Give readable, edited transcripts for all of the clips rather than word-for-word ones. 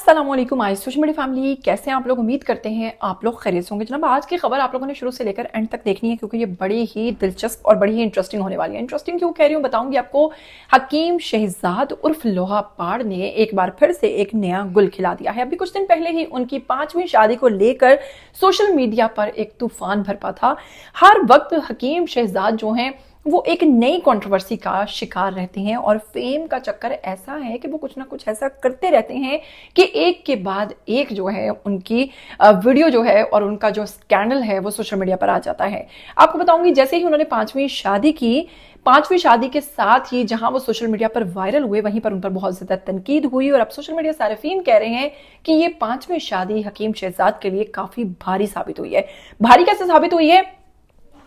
अस्सलाम वालेकुम आई social media family, कैसे हैं आप लोग। उम्मीद करते हैं आप लोग खैरियत होंगे। जनाब, आज की खबर आप लोगों ने शुरू से लेकर एंड तक देखनी है क्योंकि ये बड़ी ही दिलचस्प और बड़ी ही इंटरेस्टिंग होने वाली है। इंटरेस्टिंग क्यों कह रही हूँ बताऊंगी आपको। हकीम शहजाद उर्फ लोहा पाड़ ने एक बार फिर से एक नया गुल खिला दिया है। अभी कुछ दिन पहले ही उनकी 5वीं शादी को लेकर सोशल मीडिया पर एक तूफान भरपा था। हर वक्त हकीम शहजाद जो हैं वो एक नई कंट्रोवर्सी का शिकार रहते हैं और फेम का चक्कर ऐसा है कि वो कुछ ना कुछ ऐसा करते रहते हैं कि एक के बाद एक जो है उनकी वीडियो जो है और उनका जो स्कैंडल है वो सोशल मीडिया पर आ जाता है। आपको बताऊंगी, जैसे ही उन्होंने 5वीं शादी की, 5वीं शादी के साथ ही जहां वो सोशल मीडिया पर वायरल हुए वहीं पर उन पर बहुत ज्यादा तनकीद हुई और अब सोशल मीडिया सारिफीन कह रहे हैं कि ये 5वीं शादी हकीम शहजाद के लिए काफी भारी साबित हुई है। भारी कैसे साबित हुई है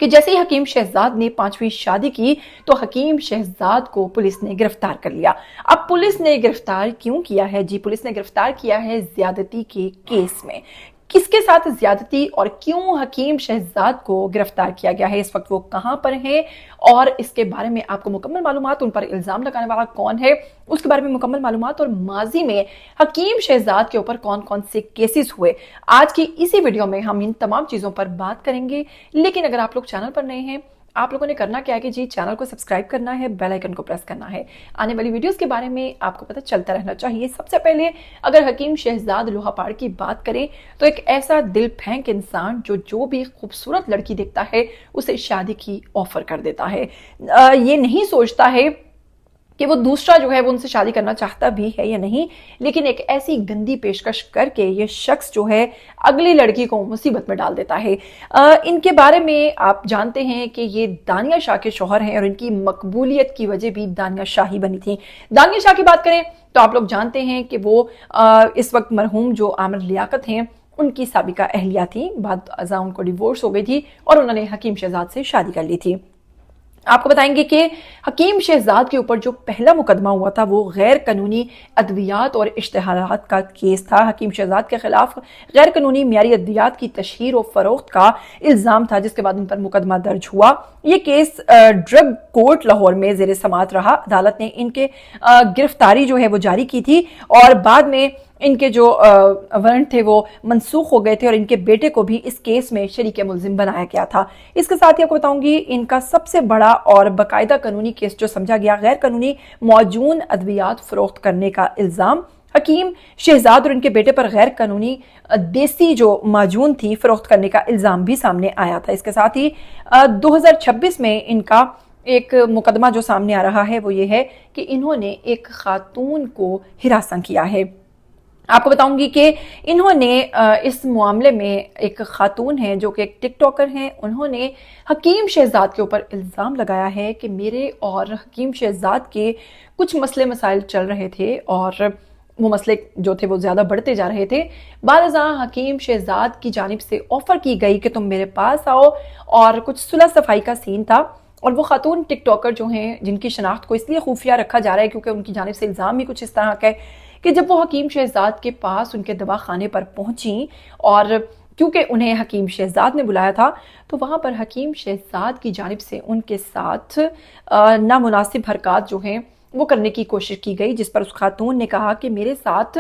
कि जैसे ही हकीम शहजाद ने 5वीं शादी की तो हकीम शहजाद को पुलिस ने गिरफ्तार कर लिया। अब पुलिस ने गिरफ्तार क्यों किया है जी? पुलिस ने गिरफ्तार किया है ज्यादती के केस में। किसके साथ ज्यादती और क्यों हकीम शहजाद को गिरफ्तार किया गया है, इस वक्त वो कहां पर हैं और इसके बारे में आपको मुकम्मल मालूमात, उन पर इल्जाम लगाने वाला कौन है उसके बारे में मुकम्मल मालूमात और माजी में हकीम शहजाद के ऊपर कौन कौन से केसेस हुए, आज की इसी वीडियो में हम इन तमाम चीजों पर बात करेंगे। लेकिन अगर आप लोग चैनल पर नए हैं, आप लोगों ने करना क्या है कि जी चैनल को सब्सक्राइब करना है, बेल आइकन को प्रेस करना है। आने वाली वीडियोस के बारे में आपको पता चलता रहना चाहिए। सबसे पहले अगर हकीम शहजाद लोहा पाड़ की बात करें तो एक ऐसा दिल फेंक इंसान जो भी खूबसूरत लड़की देखता है उसे शादी की ऑफर कर देता है। ये नहीं सोचता है कि वो दूसरा जो है वो उनसे शादी करना चाहता भी है या नहीं, लेकिन एक ऐसी गंदी पेशकश करके ये शख्स जो है अगली लड़की को मुसीबत में डाल देता है। इनके बारे में आप जानते हैं कि ये दानिया शाह के शौहर हैं और इनकी मकबूलियत की वजह भी दानिया शाह ही बनी थी। दानिया शाह की बात करें तो आप लोग जानते हैं कि वो इस वक्त मरहूम जो आमिर लियाकत हैं उनकी साबिका अहलिया थी। बाद अज़ा उनको डिवोर्स हो गई थी और उन्होंने हकीम शहजाद से शादी कर ली थी। आपको बताएंगे कि हकीम शहजाद के ऊपर जो पहला मुकदमा हुआ था वो गैर कानूनी अद्वियात और इश्तिहारात का केस था। हकीम शहजाद के खिलाफ गैर कानूनी मियारी अद्वियात की तशहीर और फरोख्त का इल्जाम था, जिसके बाद उन पर मुकदमा दर्ज हुआ। ये केस ड्रग कोर्ट लाहौर में जेर समात रहा। अदालत ने इनके गिरफ्तारी जो है वो जारी की थी और बाद में इनके जो वारंट थे वो मनसूख हो गए थे और इनके बेटे को भी इस केस में शरीक मुल्जिम बनाया गया था। इसके साथ ही आपको बताऊंगी इनका सबसे बड़ा और बाकायदा कानूनी केस जो समझा गया, गैर कानूनी मौजून अद्वियात फरोख्त करने का इल्जाम। हकीम शहजाद और इनके बेटे पर गैर कानूनी देसी जो माजून थी फरोख्त करने का इल्जाम भी सामने आया था। इसके साथ ही 2026 में इनका एक मुकदमा जो सामने आ रहा है वो ये है कि इन्होंने एक खातून को हिरासत किया है। आपको बताऊंगी कि इन्होंने इस मामले में एक खातून है जो कि एक टिकटॉकर हैं, उन्होंने हकीम शहजाद के ऊपर इल्ज़ाम लगाया है कि मेरे और हकीम शहजाद के कुछ मसले मसाइल चल रहे थे और वो मसले जो थे वो ज़्यादा बढ़ते जा रहे थे। बारज़ा हकीम शहजाद की जानिब से ऑफ़र की गई कि तुम मेरे पास आओ और कुछ सुलह सफाई का सीन था और वो खातून टिकटॉकर जो हैं जिनकी शनाख्त को इसलिए खुफिया रखा जा रहा है क्योंकि उनकी जानिब से इल्ज़ाम ही कुछ इस तरह का है कि जब वो हकीम शहजाद के पास उनके दवाखाने पर पहुंची और क्योंकि उन्हें हकीम शहजाद ने बुलाया था तो वहां पर हकीम शहजाद की जानिब से उनके साथ नामुनासिब हरकत जो हैं वो करने की कोशिश की गई, जिस पर उस खातून ने कहा कि मेरे साथ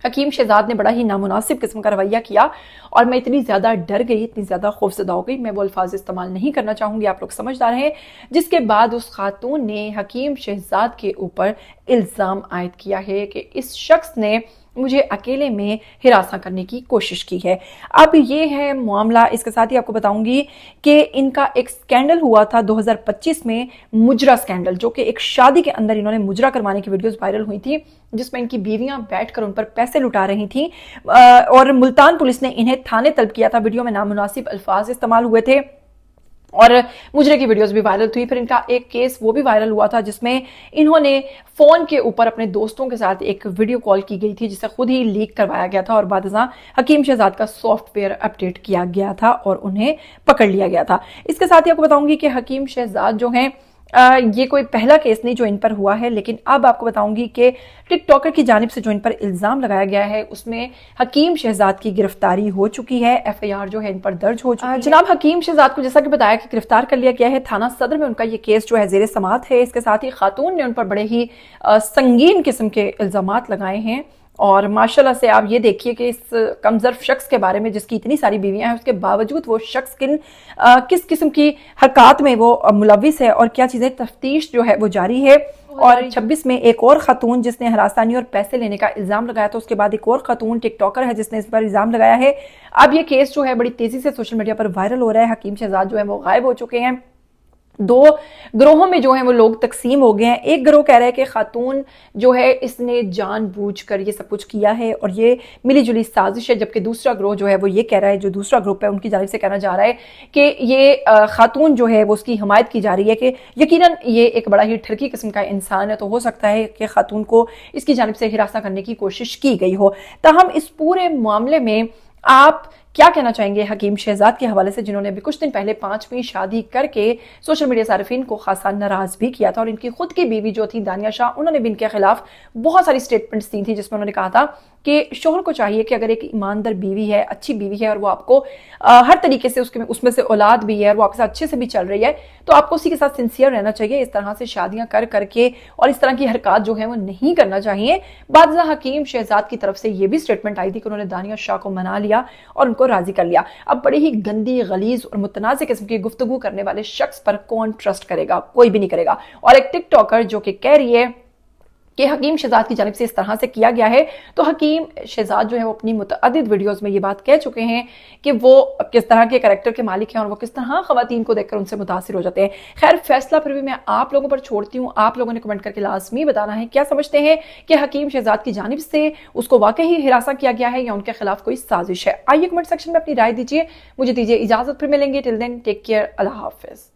हकीम शहजाद ने बड़ा ही नामुनासिब किस्म का रवैया किया और मैं इतनी ज़्यादा डर गई, इतनी ज़्यादा खौफजदा हो गई, मैं वो अल्फाज इस्तेमाल नहीं करना चाहूँगी, आप लोग समझदार हैं। जिसके बाद उस खातून ने हकीम शहजाद के ऊपर इल्ज़ाम आयद किया है कि इस शख्स ने मुझे अकेले में हिरासत करने की कोशिश की है। अब ये है मामला। इसके साथ ही आपको बताऊंगी कि इनका एक स्कैंडल हुआ था 2025 में, मुजरा स्कैंडल, जो कि एक शादी के अंदर इन्होंने मुजरा करवाने की वीडियोस वायरल हुई थी जिसमें इनकी बीवियां बैठकर उन पर पैसे लुटा रही थी और मुल्तान पुलिस ने इन्हें थाने तलब किया था। वीडियो में नामुनासिब अल्फाज इस्तेमाल हुए थे और मुजरे की वीडियोस भी वायरल हुई। फिर इनका एक केस वो भी वायरल हुआ था जिसमें इन्होंने फोन के ऊपर अपने दोस्तों के साथ एक वीडियो कॉल की गई थी जिसे खुद ही लीक करवाया गया था और बाद हकीम शहजाद का सॉफ्टवेयर अपडेट किया गया था और उन्हें पकड़ लिया गया था। इसके साथ ही आपको बताऊंगी कि हकीम शहजाद जो हैं ये कोई पहला केस नहीं जो इन पर हुआ है, लेकिन अब आपको बताऊंगी कि टिकटॉकर की जानिब से जो इन पर इल्ज़ाम लगाया गया है उसमें हकीम शहजाद की गिरफ्तारी हो चुकी है। FIR जो है इन पर दर्ज हो चुकी है। जनाब, हकीम शहजाद को जैसा कि बताया कि गिरफ्तार कर लिया गया है। थाना सदर में उनका ये केस जो है जेर समात है। इसके साथ ही खातून ने उन पर बड़े ही संगीन किस्म के इल्ज़ामात लगाए हैं اور ماشاءاللہ سے آپ یہ دیکھیے کہ اس کم ظرف شخص کے بارے میں جس کی اتنی ساری بیویاں ہیں اس کے باوجود وہ شخص کس قسم کی حرکات میں وہ ملوث ہے اور کیا چیزیں، تفتیش جو ہے وہ جاری ہے۔ اور 26 میں ایک اور خاتون جس نے ہراسانی اور پیسے لینے کا الزام لگایا تھا، اس کے بعد ایک اور خاتون ٹک ٹاکر ہے جس نے اس پر الزام لگایا ہے۔ اب یہ کیس جو ہے بڑی تیزی سے سوشل میڈیا پر وائرل ہو رہا ہے۔ حکیم شہزاد جو ہے وہ غائب ہو چکے ہیں۔ دو گروہوں میں جو ہیں وہ لوگ تقسیم ہو گئے ہیں۔ ایک گروہ کہہ رہا ہے کہ خاتون جو ہے اس نے جان بوجھ کر یہ سب کچھ کیا ہے اور یہ ملی جلی سازش ہے، جبکہ دوسرا گروہ جو ہے وہ یہ کہہ رہا ہے، جو دوسرا گروپ ہے ان کی جانب سے کہنا جا رہا ہے کہ یہ خاتون جو ہے وہ اس کی حمایت کی جا رہی ہے کہ یقیناً یہ ایک بڑا ہی ٹھرکی قسم کا انسان ہے، تو ہو سکتا ہے کہ خاتون کو اس کی جانب سے ہراساں کرنے کی کوشش کی گئی ہو۔ تاہم اس پورے معاملے میں آپ کیا کہنا چاہیں گے حکیم شہزاد کے حوالے سے، جنہوں نے ابھی کچھ دن پہلے 5ویں شادی کر کے سوشل میڈیا صارفین کو خاصا ناراض بھی کیا تھا، اور ان کی خود کی بیوی جو تھی دانیہ شاہ، انہوں نے بھی ان کے خلاف بہت ساری سٹیٹمنٹس دی تھی جس میں انہوں نے کہا تھا کہ شوہر کو چاہیے کہ اگر ایک ایماندار بیوی ہے، اچھی بیوی ہے، اور وہ آپ کو ہر طریقے سے اس میں سے اولاد بھی ہے اور وہ آپ کے ساتھ اچھے سے بھی چل رہی ہے، تو آپ کو اسی کے ساتھ سنسیئر رہنا چاہیے۔ اس طرح سے شادیاں کر کے اور اس طرح کی حرکات جو ہیں وہ نہیں کرنا چاہیے۔ بعد ازاں حکیم شہزاد کی طرف سے یہ بھی سٹیٹمنٹ آئی تھی کہ انہوں نے دانیہ شاہ کو منا لیا اور ان کو راضی کر لیا۔ اب بڑی ہی گندی، غلیظ اور متنازع قسم کی گفتگو کرنے والے شخص پر کون ٹرسٹ کرے گا؟ کوئی بھی نہیں کرے گا۔ اور ایک ٹک ٹاکر جو کہ کہہ رہی ہے کہ حکیم شہزاد کی جانب سے اس طرح سے کیا گیا ہے، تو حکیم شہزاد جو ہے وہ اپنی متعدد ویڈیوز میں یہ بات کہہ چکے ہیں کہ وہ کس طرح کے کریکٹر کے مالک ہیں اور وہ کس طرح خواتین کو دیکھ کر ان سے متاثر ہو جاتے ہیں۔ خیر، فیصلہ پھر بھی میں آپ لوگوں پر چھوڑتی ہوں، آپ لوگوں نے کمنٹ کر کے لازمی بتانا ہے کیا سمجھتے ہیں کہ حکیم شہزاد کی جانب سے اس کو واقعی ہراساں کیا گیا ہے یا ان کے خلاف کوئی سازش ہے؟ آئیے کمنٹ سیکشن میں اپنی رائے دیجیے۔ مجھے دیجیے اجازت، پھر ملیں گے۔ ٹل دین ٹیک کیئر، اللہ حافظ۔